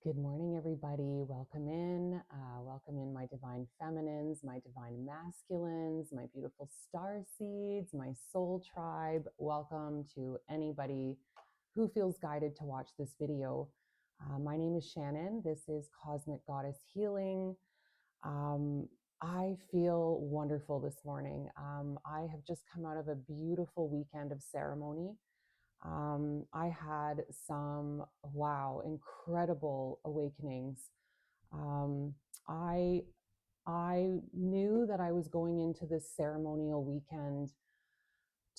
Good morning, everybody. Welcome in. Welcome in, my divine feminines, my divine masculines, my beautiful star seeds, my soul tribe. Welcome to anybody who feels guided to watch this video. My name is Shannon. This is Cosmic Goddess Healing. Um, I feel wonderful this morning. I have just come out of a beautiful weekend of ceremony. I had some, wow, incredible awakenings. Um, I I knew that I was going into this ceremonial weekend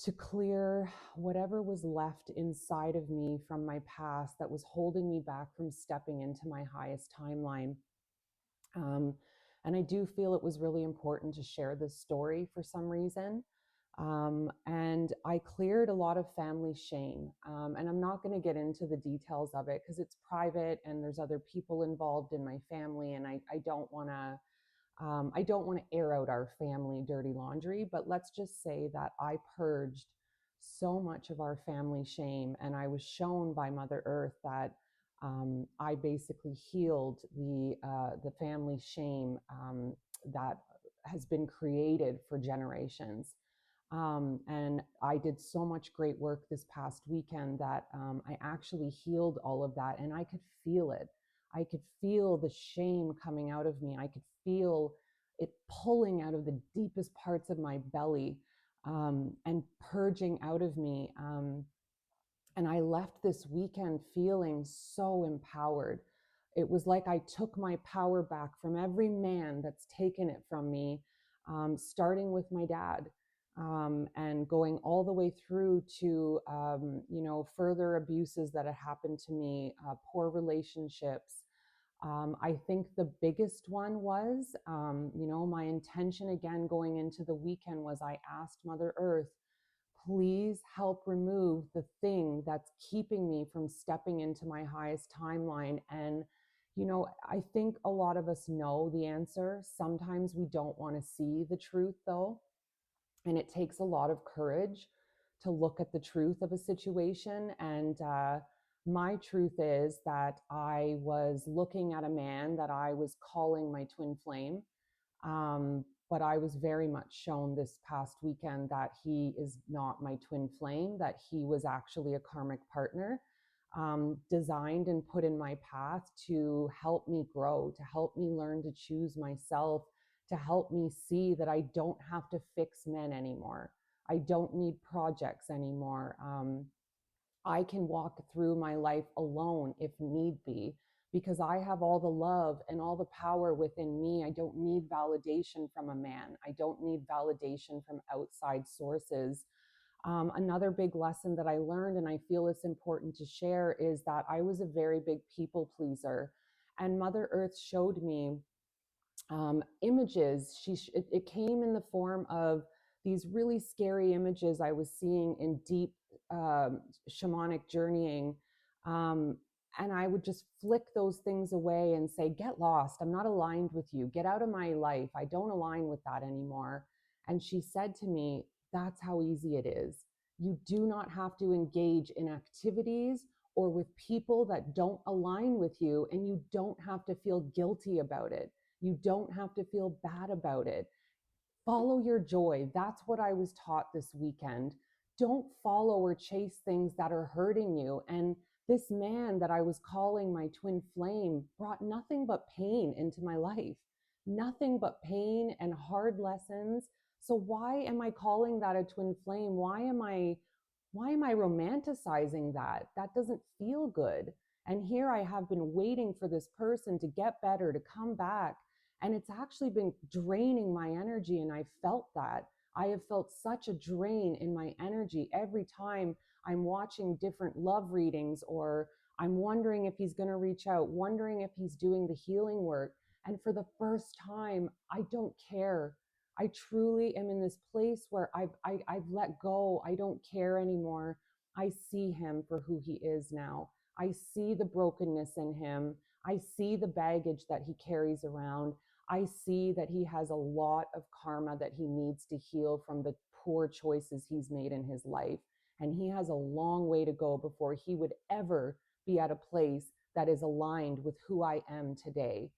to clear whatever was left inside of me from my past that was holding me back from stepping into my highest timeline. Um, and I do feel it was really important to share this story for some reason. And I cleared a lot of family shame. And I'm not going to get into the details of it because it's private and there's other people involved in my family. And I don't want to. I don't want to air out our family dirty laundry, but let's just say that I purged so much of our family shame, and I was shown by Mother Earth that I basically healed the family shame that has been created for generations. And I did so much great work this past weekend that I actually healed all of that, and I could feel it. I could feel the shame coming out of me. I could feel it pulling out of the deepest parts of my belly and purging out of me. And I left this weekend feeling so empowered. It was like I took my power back from every man that's taken it from me, starting with my dad. And going all the way through to further abuses that had happened to me, poor relationships. I think the biggest one was, my intention again going into the weekend was I asked Mother Earth, please help remove the thing that's keeping me from stepping into my highest timeline. And, I think a lot of us know the answer. Sometimes we don't want to see the truth, though. And it takes a lot of courage to look at the truth of a situation. And my truth is that I was looking at a man that I was calling my twin flame. But I was very much shown this past weekend that he is not my twin flame, that he was actually a karmic partner, designed and put in my path to help me grow, to help me learn to choose myself, to help me see that I don't have to fix men anymore. I don't need projects anymore. I can walk through my life alone if need be, because I have all the love and all the power within me. I don't need validation from a man. I don't need validation from outside sources. Another big lesson that I learned, and I feel it's important to share, is that I was a very big people pleaser. And Mother Earth showed me images. It came in the form of these really scary images I was seeing in deep shamanic journeying. Um, and I would just flick those things away and say, get lost. I'm not aligned with you. Get out of my life. I don't align with that anymore. And she said to me, that's how easy it is. You do not have to engage in activities or with people that don't align with you, and you don't have to feel guilty about it. You don't have to feel bad about it. Follow your joy. That's what I was taught this weekend. Don't follow or chase things that are hurting you. And this man that I was calling my twin flame brought nothing but pain into my life, nothing but pain and hard lessons. So why am I calling that a twin flame? Why am I romanticizing that? That doesn't feel good. And here I have been waiting for this person to get better, to come back. And it's actually been draining my energy. And I felt that. I have felt such a drain in my energy every time I'm watching different love readings, or I'm wondering if he's going to reach out, wondering if he's doing the healing work. And for the first time, I don't care. I truly am in this place where I've let go. I don't care anymore. I see him for who he is now. I see the brokenness in him. I see the baggage that he carries around. I see that he has a lot of karma that he needs to heal from the poor choices he's made in his life. And he has a long way to go before he would ever be at a place that is aligned with who I am today.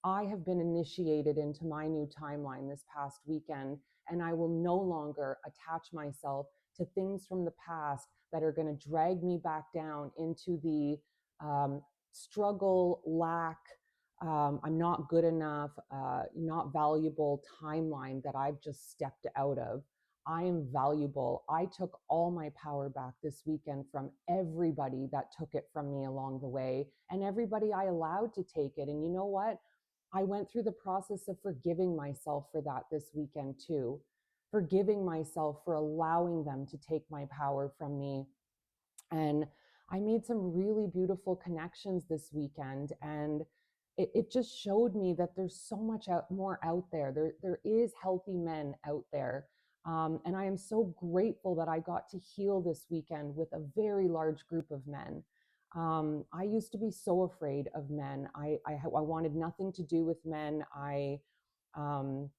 I have been initiated into my new timeline this past weekend, and I will no longer attach myself to things from the past that are going to drag me back down into the struggle, lack, I'm not good enough, not valuable timeline that I've just stepped out of. I am valuable. I took all my power back this weekend from everybody that took it from me along the way, and everybody I allowed to take it. And you know what? I went through the process of forgiving myself for that this weekend too, forgiving myself for allowing them to take my power from me. And I made some really beautiful connections this weekend. And it just showed me that there's so much more out there. There is healthy men out there. And I am so grateful that I got to heal this weekend with a very large group of men. I used to be so afraid of men. I wanted nothing to do with men. Um,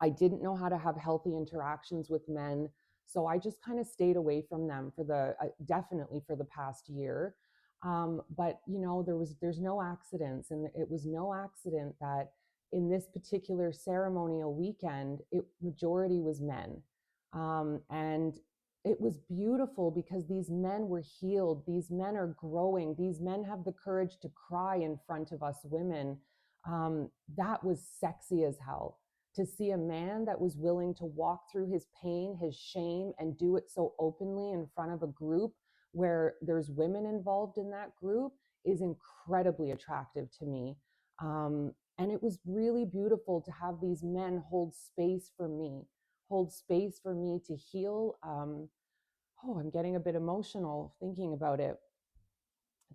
I didn't know how to have healthy interactions with men. So I just kind of stayed away from them for definitely for the past year. But you know, there's no accidents, and it was no accident that in this particular ceremonial weekend, majority was men. And it was beautiful because these men were healed. These men are growing. These men have the courage to cry in front of us women. That was sexy as hell, to see a man that was willing to walk through his pain, his shame, and do it so openly in front of a group where there's women involved in that group is incredibly attractive to me. And it was really beautiful to have these men hold space for me, to heal. I'm getting a bit emotional thinking about it.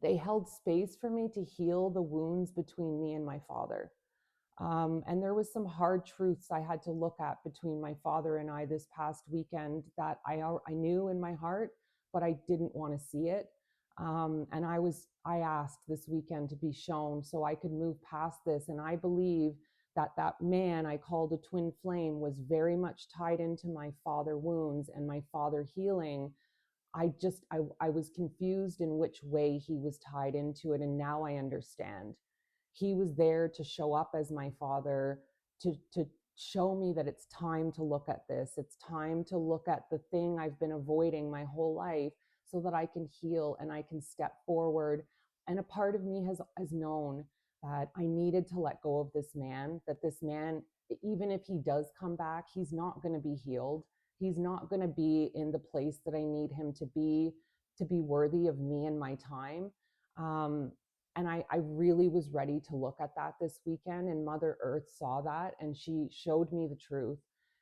They held space for me to heal the wounds between me and my father. And there was some hard truths I had to look at between my father and I this past weekend that I knew in my heart, but I didn't want to see it. And I asked this weekend to be shown so I could move past this. And I believe that man I called a twin flame was very much tied into my father wounds and my father healing. I was confused in which way he was tied into it. And now I understand. He was there to show up as my father, to show me that it's time to look at this. It's time to look at the thing I've been avoiding my whole life so that I can heal and I can step forward. And a part of me has known that I needed to let go of this man, that this man, even if he does come back, he's not going to be healed. He's not going to be in the place that I need him to be worthy of me and my time. Um, and I really was ready to look at that this weekend. And Mother Earth saw that and she showed me the truth.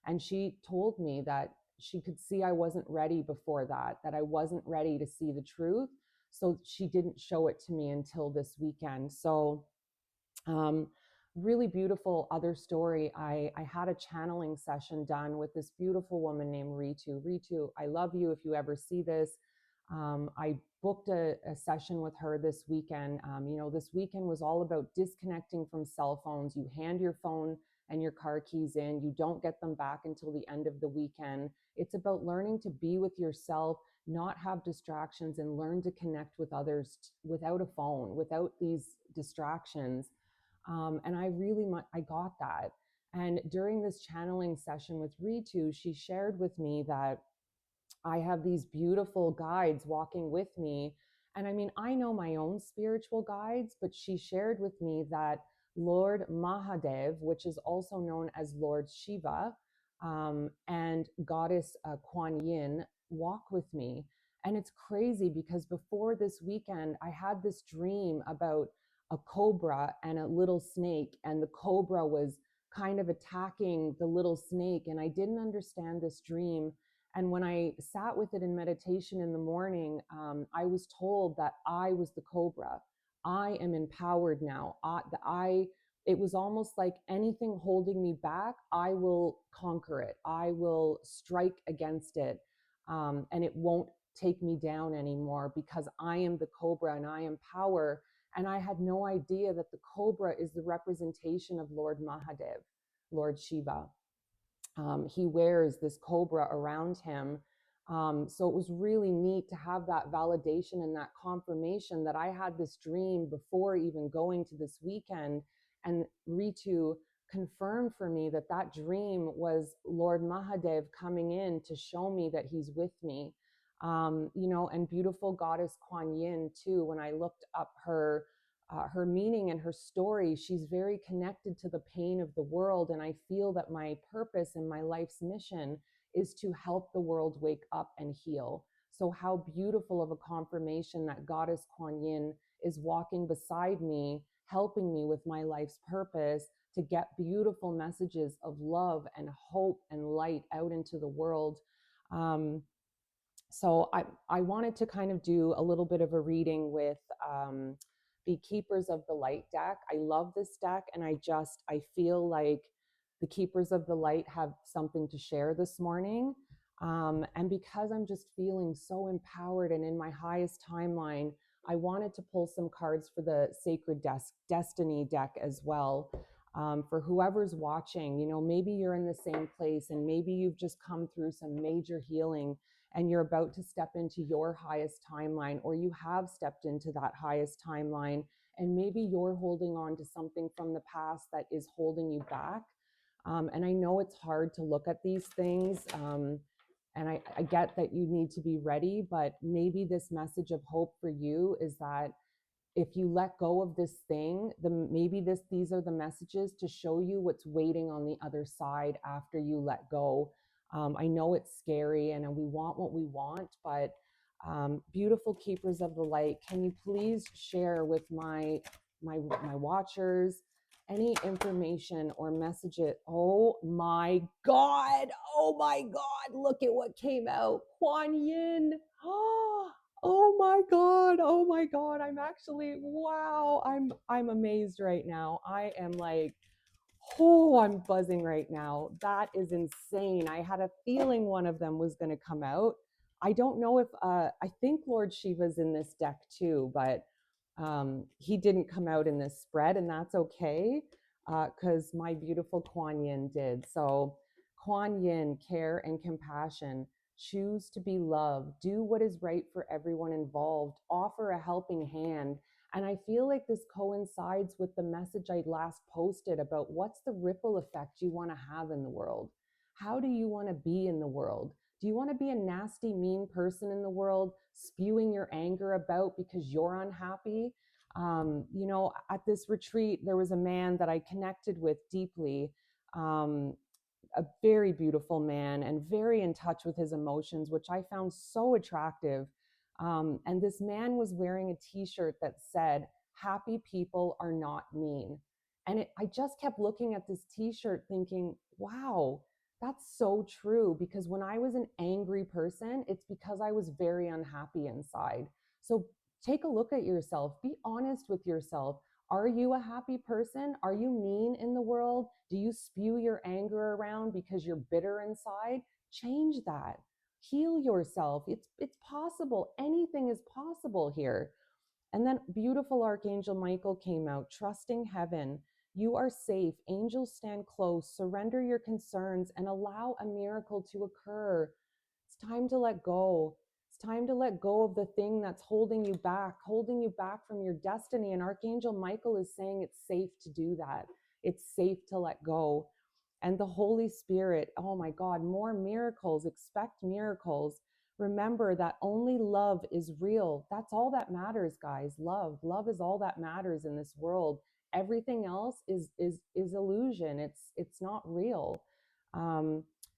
And she told me that she could see I wasn't ready before that I wasn't ready to see the truth. So she didn't show it to me until this weekend. So, um, really beautiful other story. I had a channeling session done with this beautiful woman named Ritu. Ritu, I love you if you ever see this. I booked a session with her this weekend. This weekend was all about disconnecting from cell phones. You hand your phone and your car keys in, you don't get them back until the end of the weekend. It's about learning to be with yourself, not have distractions, and learn to connect with others without a phone, without these distractions. And I got that. And during this channeling session with Ritu, she shared with me that I have these beautiful guides walking with me. And I mean, I know my own spiritual guides, but she shared with me that Lord Mahadev, which is also known as Lord Shiva, and Goddess Kuan Yin walk with me. And it's crazy because before this weekend, I had this dream about a cobra and a little snake, and the cobra was kind of attacking the little snake. And I didn't understand this dream. And when I sat with it in meditation in the morning, I was told that I was the cobra. I am empowered now. It was almost like anything holding me back, I will conquer it. I will strike against it. And it won't take me down anymore because I am the cobra and I am power. And I had no idea that the cobra is the representation of Lord Mahadev, Lord Shiva. He wears this cobra around him. So it was really neat to have that validation and that confirmation that I had this dream before even going to this weekend, and Ritu confirmed for me that that dream was Lord Mahadev coming in to show me that he's with me. And beautiful goddess Kuan Yin too. When I looked up her meaning and her story, she's very connected to the pain of the world, and I feel that my purpose and my life's mission is to help the world wake up and heal. So how beautiful of a confirmation that Goddess Kuan Yin is walking beside me, helping me with my life's purpose to get beautiful messages of love and hope and light out into the world. So I wanted to kind of do a little bit of a reading with the Keepers of the Light deck. I love this deck, and I feel like the Keepers of the Light have something to share this morning. And because I'm just feeling so empowered and in my highest timeline, I wanted to pull some cards for the Sacred Destiny deck as well. For whoever's watching, maybe you're in the same place and maybe you've just come through some major healing and you're about to step into your highest timeline, or you have stepped into that highest timeline, and maybe you're holding on to something from the past that is holding you back. And I know it's hard to look at these things. And I get that you need to be ready, but maybe this message of hope for you is that if you let go of this thing, these are the messages to show you what's waiting on the other side after you let go. I know it's scary and we want what we want, but beautiful Keepers of the Light, can you please share with my watchers any information or messages? Oh my God! Oh my God! Look at what came out, Kuan Yin. Oh my God. Oh my God. Wow. I'm amazed right now. I am like, oh, I'm buzzing right now. That is insane. I had a feeling one of them was going to come out. I don't know if I think Lord Shiva's in this deck too, but he didn't come out in this spread, and that's okay, because my beautiful Kuan Yin did. So Kuan Yin, care and compassion. Choose to be loved. Do what is right for everyone involved. Offer a helping hand. And I feel like this coincides with the message I last posted about what's the ripple effect you want to have in the world? How do you want to be in the world? Do you want to be a nasty, mean person in the world, spewing your anger about because you're unhappy? At this retreat, there was a man that I connected with deeply, a very beautiful man and very in touch with his emotions, which I found so attractive. And this man was wearing a t-shirt that said, "Happy people are not mean." And I just kept looking at this t-shirt thinking, wow, that's so true. Because when I was an angry person, it's because I was very unhappy inside. So take a look at yourself, be honest with yourself. Are you a happy person? Are you mean in the world? Do you spew your anger around because you're bitter inside? Change that. Heal yourself. It's possible. Anything is possible here. And then beautiful Archangel Michael came out, trusting heaven. You are safe. Angels stand close. Surrender your concerns and allow a miracle to occur. It's time to let go. It's time to let go of the thing that's holding you back from your destiny. And Archangel Michael is saying it's safe to do that. It's safe to let go. And the Holy Spirit, oh my God, more miracles. Expect miracles. Remember that only love is real. That's all that matters, guys. Love is all that matters in this world. Everything else is illusion. It's not real.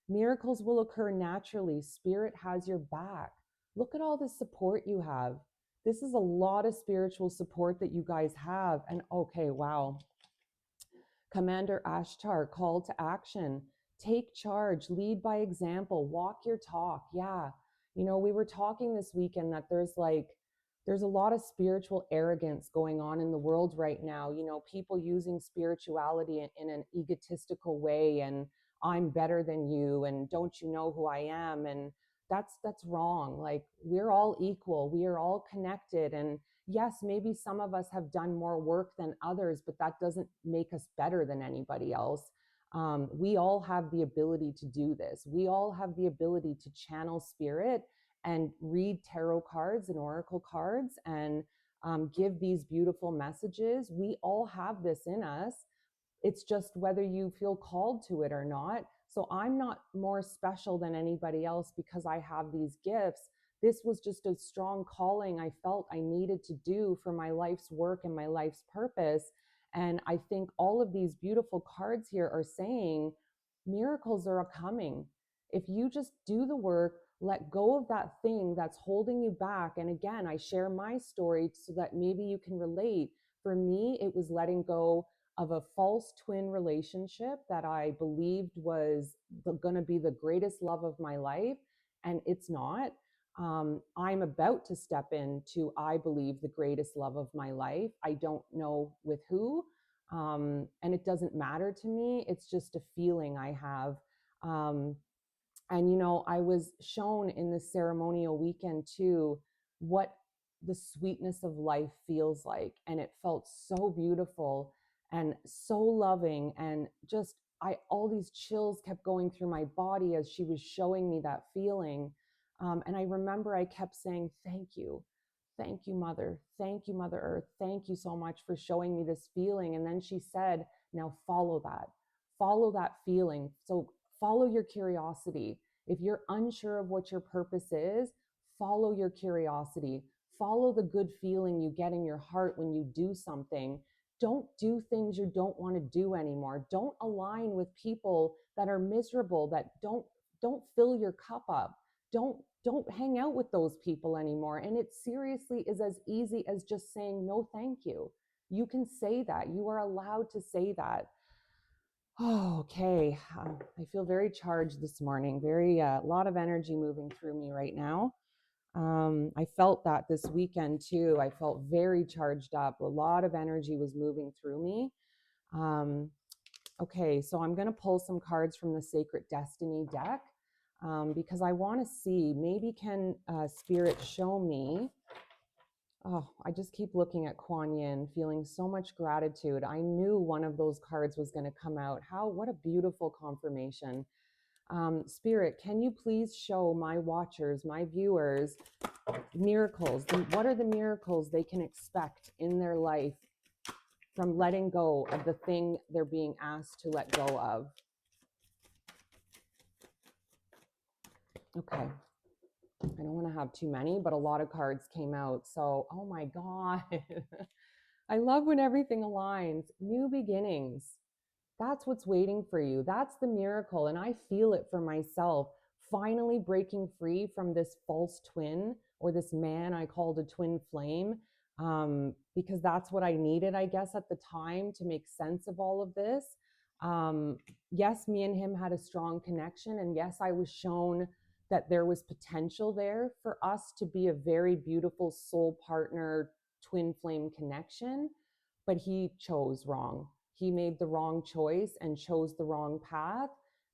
Miracles will occur naturally. Spirit has your back. Look at all the support you have. This is a lot of spiritual support that you guys have. And okay, wow. Commander Ashtar, call to action. Take charge, lead by example, walk your talk. Yeah. We were talking this weekend that there's a lot of spiritual arrogance going on in the world right now. People using spirituality in an egotistical way, and I'm better than you, and don't you know who I am? And that's wrong. Like, we're all equal. We are all connected. And yes, maybe some of us have done more work than others, but that doesn't make us better than anybody else. We all have the ability to do this. We all have the ability to channel spirit and read tarot cards and oracle cards and give these beautiful messages. We all have this in us. It's just whether you feel called to it or not. So I'm not more special than anybody else because I have these gifts. This was just a strong calling I felt I needed to do for my life's work and my life's purpose. And I think all of these beautiful cards here are saying miracles are coming. If you just do the work, let go of that thing that's holding you back. And again, I share my story so that maybe you can relate. For me, it was letting go of a false twin relationship that I believed was going to be the greatest love of my life. And it's not. I'm about to step into, I believe, the greatest love of my life. I don't know with who. And it doesn't matter to me. It's just a feeling I have. And, you know, I was shown in this ceremonial weekend too, what the sweetness of life feels like. And it felt so beautiful and so loving. And just, all these chills kept going through my body as she was showing me that feeling. And I remember I kept saying, thank you. Thank you, Mother. Thank you, Mother Earth. Thank you so much for showing me this feeling. And then she said, now follow that feeling. So follow your curiosity. If you're unsure of what your purpose is, follow your curiosity. Follow the good feeling you get in your heart when you do something. Don't do things you don't want to do anymore. Don't align with people that are miserable, that don't fill your cup up. Don't hang out with those people anymore. And it seriously is as easy as just saying no thank you. You can say that. You are allowed to say that. Oh, okay. I feel very charged this morning. Very a lot of energy moving through me right now. I felt that this weekend too. I felt very charged up. A lot of energy was moving through me. Okay, so I'm going to pull some cards from the Sacred Destiny deck because I want to see, maybe can Spirit show me. Oh, I just keep looking at Kuan Yin, feeling so much gratitude. I knew one of those cards was going to come out. What a beautiful confirmation. Spirit, can you please show my watchers, my viewers, miracles? What are the miracles they can expect in their life from letting go of the thing they're being asked to let go of? Okay. I don't want to have too many, but a lot of cards came out. So, oh my God. I love when everything aligns. New beginnings. That's what's waiting for you. That's the miracle. And I feel it for myself, finally breaking free from this false twin or this man I called a twin flame, because that's what I needed, I guess, at the time to make sense of all of this. Yes, me and him had a strong connection. And yes, I was shown that there was potential there for us to be a very beautiful soul partner, twin flame connection, but he chose wrong. He made the wrong choice and chose the wrong path.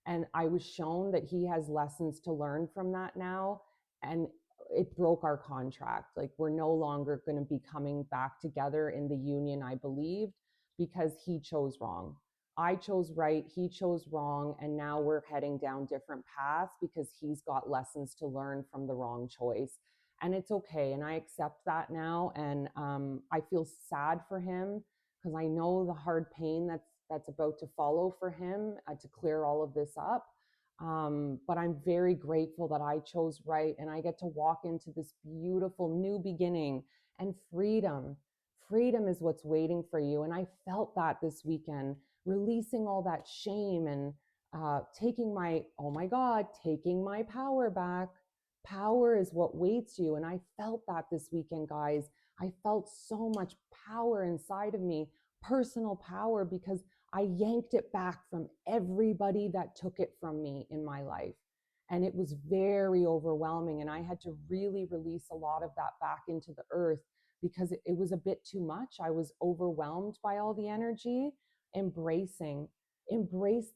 And I was shown that he has lessons to learn from that now. And it broke our contract. Like, we're no longer going to be coming back together in the union I believed, because he chose wrong. I chose right, he chose wrong, and now we're heading down different paths because he's got lessons to learn from the wrong choice. And it's okay, and I accept that now. And I feel sad for him because I know the hard pain that's about to follow for him to clear all of this up. But I'm very grateful that I chose right, and I get to walk into this beautiful new beginning and freedom. Freedom is what's waiting for you. And I felt that this weekend, releasing all that shame and taking my, oh my God, taking my power back. Power is what waits you. And I felt that this weekend, guys. I felt so much power inside of me, personal power, because I yanked it back from everybody that took it from me in my life. And it was very overwhelming. And I had to really release a lot of that back into the earth because it was a bit too much. I was overwhelmed by all the energy. Embrace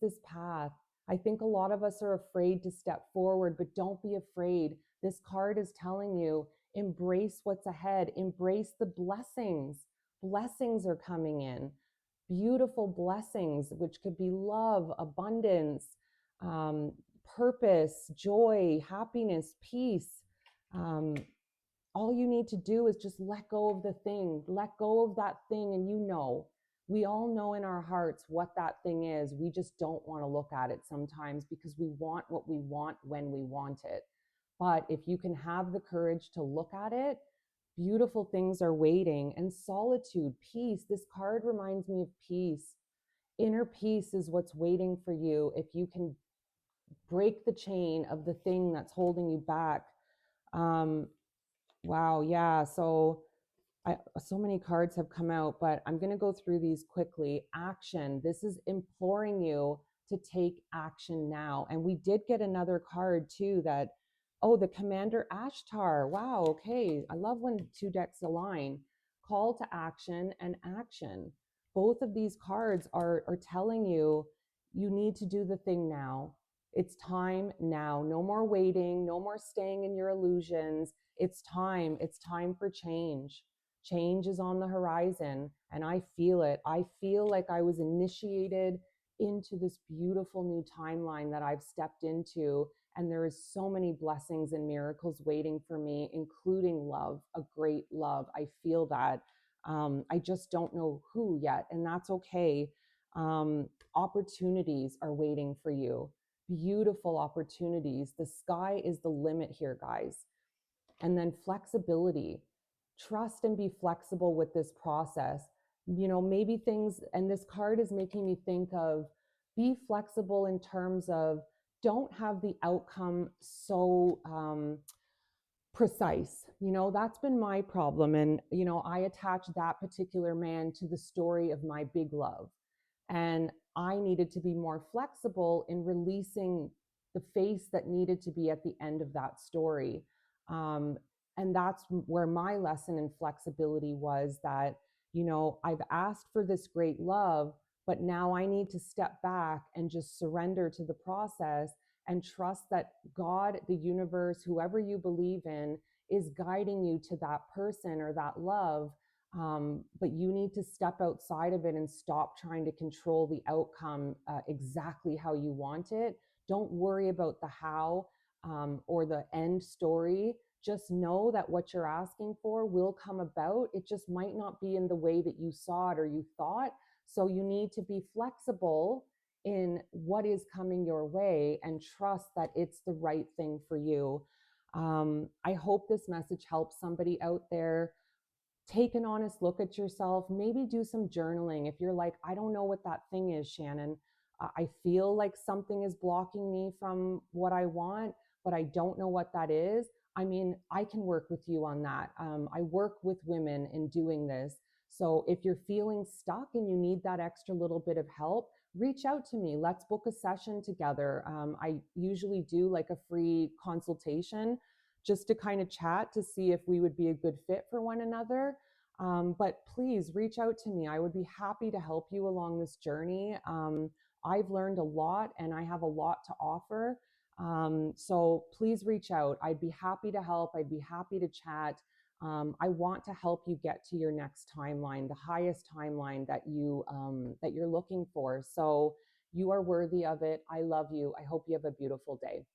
this path. I think a lot of us are afraid to step forward, but don't be afraid. This card is telling you, embrace what's ahead, embrace the blessings. Blessings are coming in. beautiful blessings, which could be love, abundance, um, purpose, joy, happiness, peace. Um, all you need to do is just let go of the thing, let go of that thing. And we all know in our hearts what that thing is. We just don't want to look at it sometimes because we want what we want when we want it. But if you can have the courage to look at it, beautiful things are waiting. And solitude, peace. This card reminds me of peace. Inner peace is what's waiting for you if you can break the chain of the thing that's holding you back. Um, wow, yeah. So many cards have come out, but I'm going to go through these quickly. Action. This is imploring you to take action now. And we did get another card too that, oh, the Commander Ashtar. Wow. Okay. I love when two decks align. Call to action and action. Both of these cards are telling you you need to do the thing now. It's time now. No more waiting. No more staying in your illusions. It's time. It's time for change. Change is on the horizon, and I feel it. I feel like I was initiated into this beautiful new timeline that I've stepped into, and there is so many blessings and miracles waiting for me, including love, a great love. I feel that. I just don't know who yet, and that's okay. Opportunities are waiting for you. Beautiful opportunities. The sky is the limit here, guys. And then flexibility. Trust and be flexible with this process. Maybe things, and this card is making me think of, be flexible in terms of, don't have the outcome so precise. That's been my problem. And, I attach that particular man to the story of my big love. And I needed to be more flexible in releasing the face that needed to be at the end of that story. Um, and that's where my lesson in flexibility was that, I've asked for this great love, but now I need to step back and just surrender to the process and trust that God, the universe, whoever you believe in, is guiding you to that person or that love. But you need to step outside of it and stop trying to control the outcome exactly how you want it. Don't worry about the how or the end story. Just know that what you're asking for will come about. It just might not be in the way that you saw it or you thought. So you need to be flexible in what is coming your way and trust that it's the right thing for you. I hope this message helps somebody out there. Take an honest look at yourself. Maybe do some journaling. If you're like, I don't know what that thing is, Shannon. I feel like something is blocking me from what I want, but I don't know what that is. I mean, I can work with you on that. I work with women in doing this. So if you're feeling stuck and you need that extra little bit of help, reach out to me. Let's book a session together. I usually do like a free consultation just to kind of chat to see if we would be a good fit for one another. But please reach out to me. I would be happy to help you along this journey. I've learned a lot and I have a lot to offer. So please reach out. I'd be happy to help. I'd be happy to chat. I want to help you get to your next timeline, the highest timeline that you're looking for. So you are worthy of it. I love you. I hope you have a beautiful day.